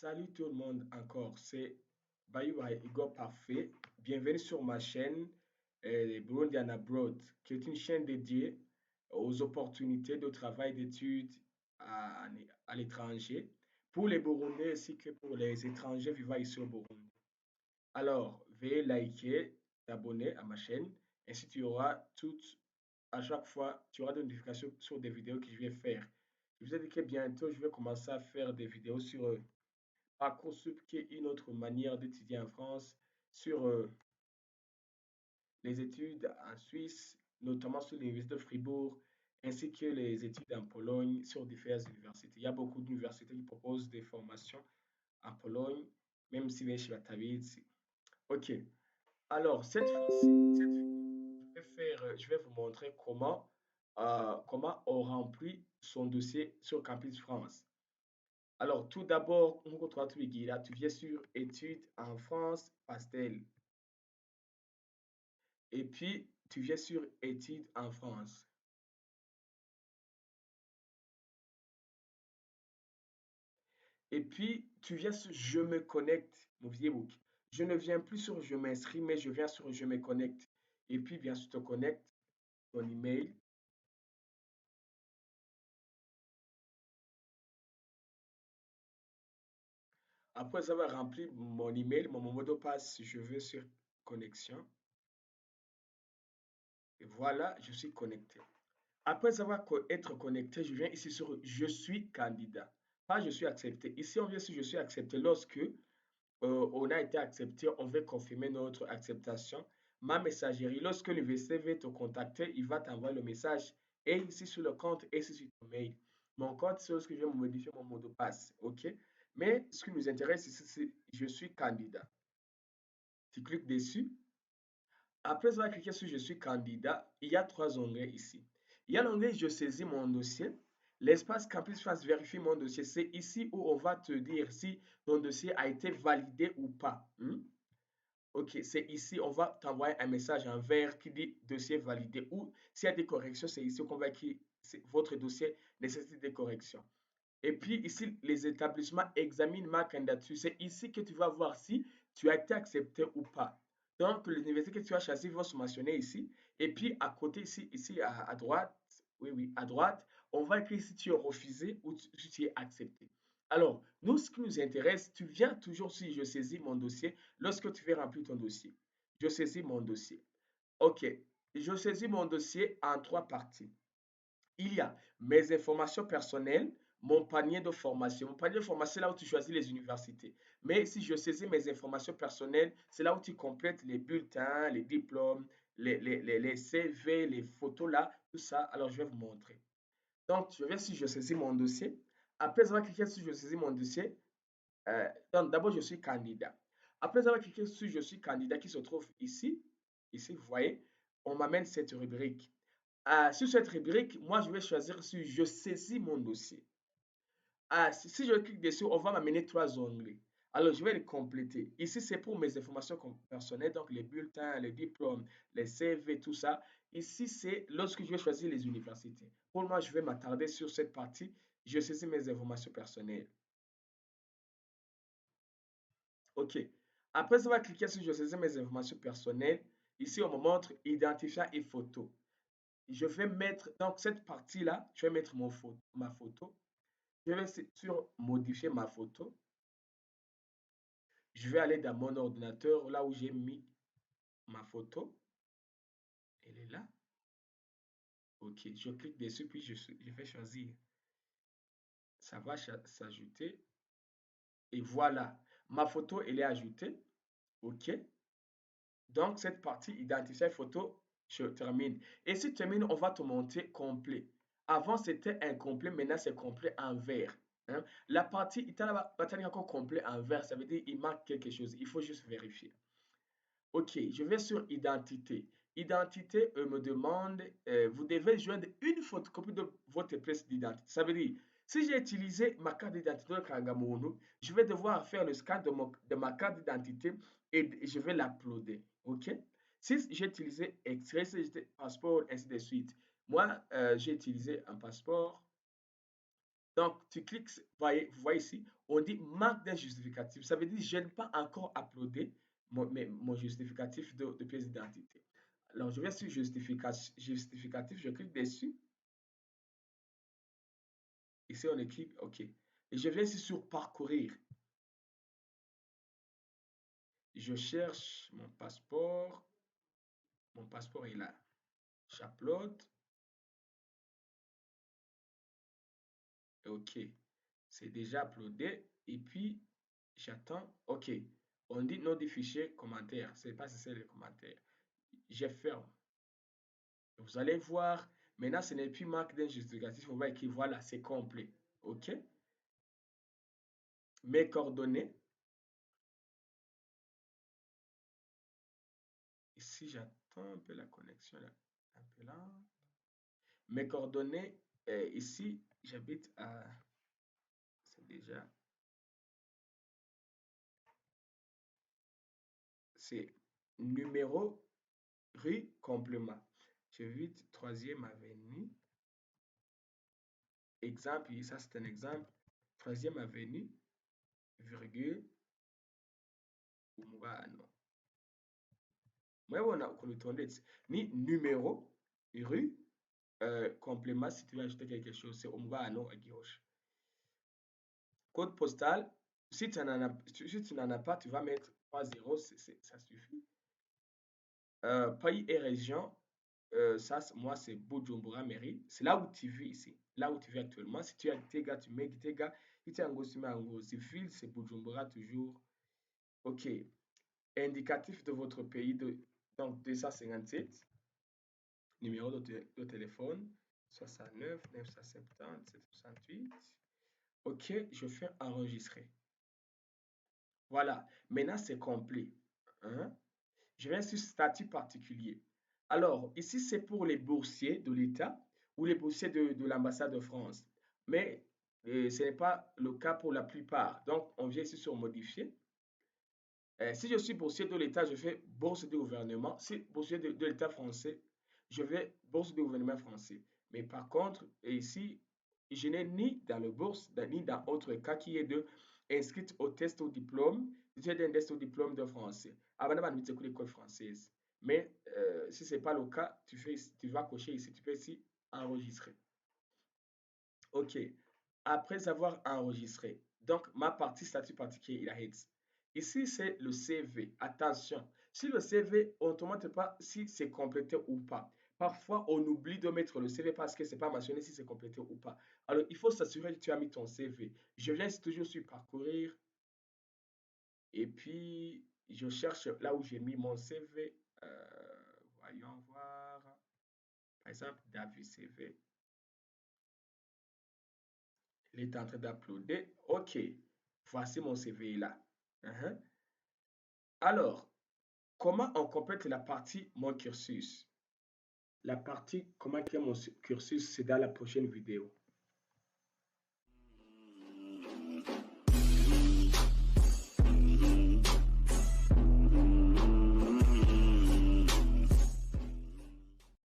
Salut tout le monde encore, c'est Bayou Igor Parfait. Bienvenue sur ma chaîne Burundi and Abroad, qui est une chaîne dédiée aux opportunités de travail d'études à, à l'étranger pour les Burundais ainsi que pour les étrangers vivant ici au Burundi. Alors, veuillez liker, t'abonner à ma chaîne, ainsi tu auras à chaque fois, tu auras des notifications sur des vidéos que je vais faire. Je vous ai dit que bientôt, je vais commencer à faire des vidéos sur Parcoursup, qui est une autre manière d'étudier en France, sur les études en Suisse, notamment sur l'Université de Fribourg, ainsi que les études en Pologne sur différentes universités. Il y a beaucoup d'universités qui proposent des formations en Pologne, même si bien chez Batavice. Ok, alors cette fois-ci, je vais vous montrer comment on remplit son dossier sur Campus France. Alors, tout d'abord, tu viens sur études en France, pastel. Et puis, tu viens sur études en France. Et puis, tu viens sur je me connecte, mon vieux book. Je ne viens plus sur je m'inscris, mais je viens sur je me connecte. Et puis, bien sûr, tu te connectes, ton email. Après avoir rempli mon email, mon mot de passe, je vais sur connexion. Et voilà, je suis connecté. Après avoir être connecté, je viens ici sur je suis candidat. Pas je suis accepté. Ici, on vient sur je suis accepté. Lorsque on a été accepté, on veut confirmer notre acceptation. Ma messagerie, lorsque l'université veut te contacter, il va t'envoyer le message et ici sur le compte et ici sur ton mail. Mon compte, c'est lorsque je vais modifier mon mot de passe. OK? Mais ce qui nous intéresse ici, c'est je suis candidat. Tu cliques dessus. Après avoir cliqué sur Je suis candidat, il y a trois onglets ici. Il y a l'onglet Je saisis mon dossier. L'espace Campus France vérifie mon dossier. C'est ici où on va te dire si ton dossier a été validé ou pas. Ok, c'est ici, on va t'envoyer un message en vert qui dit dossier validé. Ou s'il y a des corrections, c'est ici qu'on va écrire votre dossier nécessite des corrections. Et puis ici, les établissements examinent ma candidature. C'est ici que tu vas voir si tu as été accepté ou pas. Donc, l'université que tu as choisi va se mentionner ici. Et puis, à côté, ici à droite, oui, oui, à droite, on va écrire si tu es refusé ou si tu es accepté. Alors, nous, ce qui nous intéresse, tu viens toujours si je saisis mon dossier lorsque tu veux remplir ton dossier. Je saisis mon dossier. OK. Je saisis mon dossier en trois parties. Il y a mes informations personnelles, mon panier de formation. Mon panier de formation, c'est là où tu choisis les universités. Mais si je saisis mes informations personnelles, c'est là où tu complètes les bulletins, les diplômes, les CV, les photos là, tout ça. Alors, je vais vous montrer. Donc, je vais si je saisis mon dossier. Après avoir cliqué sur je saisis mon dossier, donc d'abord, je suis candidat. Après avoir cliqué sur je suis candidat qui se trouve ici, vous voyez, on m'amène cette rubrique. Sur cette rubrique, moi, je vais choisir si je saisis mon dossier. Si je clique dessus, on va m'amener trois onglets. Alors, je vais les compléter. Ici, c'est pour mes informations personnelles, donc les bulletins, les diplômes, les CV, tout ça. Ici, c'est lorsque je vais choisir les universités. Pour moi, je vais m'attarder sur cette partie. Je saisis mes informations personnelles. OK. Après avoir cliqué sur je saisis mes informations personnelles, ici, on me montre identifiant et photo. Je vais mettre, donc cette partie-là, je vais mettre ma photo. Je vais sur modifier ma photo. Je vais aller dans mon ordinateur, là où j'ai mis ma photo. Elle est là. OK, je clique dessus, puis je vais choisir. Ça va s'ajouter. Et voilà, ma photo, elle est ajoutée. OK. Donc, cette partie identifier photo, je termine. Et si tu termines, on va te montrer complet. Avant, c'était incomplet, maintenant, c'est complet en vert. Hein. La partie, il est encore complet en vert, ça veut dire qu'il manque quelque chose. Il faut juste vérifier. OK, je vais sur identité. Identité me demande, vous devez joindre une photocopie de votre pièce d'identité. Ça veut dire, si j'ai utilisé ma carte d'identité de Kangamono, je vais devoir faire le scan de ma carte d'identité et je vais l'uploader. OK? Si j'ai utilisé extrait, si j'ai utilisé passeport, ainsi de suite. Moi, j'ai utilisé un passeport. Donc, tu cliques, vous voyez ici, on dit manque d'un justificatif. Ça veut dire je n'ai pas encore uploadé mon justificatif de pièce d'identité. Alors, je vais sur justificatif, je clique dessus. Ici, on écrit OK. Et je viens ici sur parcourir. Je cherche mon passeport. Mon passeport est là. J'upload. OK. C'est déjà uploadé. Et puis, j'attends. OK. On dit nom du fichier commentaire. C'est pas si c'est les commentaires. Je ferme. Vous allez voir. Maintenant, ce n'est plus marque d'un justificatif. On va écrire voilà, c'est complet. OK. Mes coordonnées. Ici, j'attends un peu la connexion là. Un peu là. Mes coordonnées. Ici, j'habite à. C'est déjà. C'est numéro rue complément. J'habite 3e avenue. Exemple, ça c'est un exemple. 3e avenue, virgule, umubano. Murabona ukuntu bitondetse ni numéro rue complément si tu veux ajouter quelque chose, c'est umubano à gauche. Code postal, si tu n'en as pas, tu vas mettre 30, ça suffit. Pays et région, ça, moi, c'est Bujumbura Mairie. C'est là où tu vis ici. Là où tu vis actuellement. Si tu as Gitega, tu mets Gitega. Si tu es en Ngozi, tu mets en Ngozi. Ville, c'est Bujumbura toujours. OK. Indicatif de votre pays. Donc, 257. Numéro de téléphone. 69 970 768. OK. Je fais enregistrer. Voilà. Maintenant, c'est complet. Hein? Je viens sur statut particulier. Alors, ici, c'est pour les boursiers de l'État ou les boursiers de l'ambassade de France. Mais ce n'est pas le cas pour la plupart. Donc, on vient ici sur modifier. Si je suis boursier de l'État, je fais bourse du gouvernement. Si boursier de l'État français, je vais bourse du gouvernement français. Mais par contre, ici, je n'ai ni dans le bourse, ni dans autre cas qui est de inscrite au test au diplôme, j'ai un test au diplôme de français. Avant d'avoir une l'école française. Mais si ce n'est pas le cas, tu vas cocher ici, tu peux ici enregistrer. OK. Après avoir enregistré, donc ma partie statut particulier, il arrête. Ici, c'est le CV. Attention, si le CV, on ne te montre pas si c'est complété ou pas. Parfois, on oublie de mettre le CV parce que ce n'est pas mentionné si c'est complété ou pas. Alors, il faut s'assurer que tu as mis ton CV. Je viens toujours sur parcourir et puis je cherche là où j'ai mis mon CV. Voyons voir. Par exemple, David CV. Il est en train d'uploader. OK. Voici mon CV là. Uh-huh. Alors, comment on complète la partie mon cursus? La partie comment créer mon cursus, c'est dans la prochaine vidéo.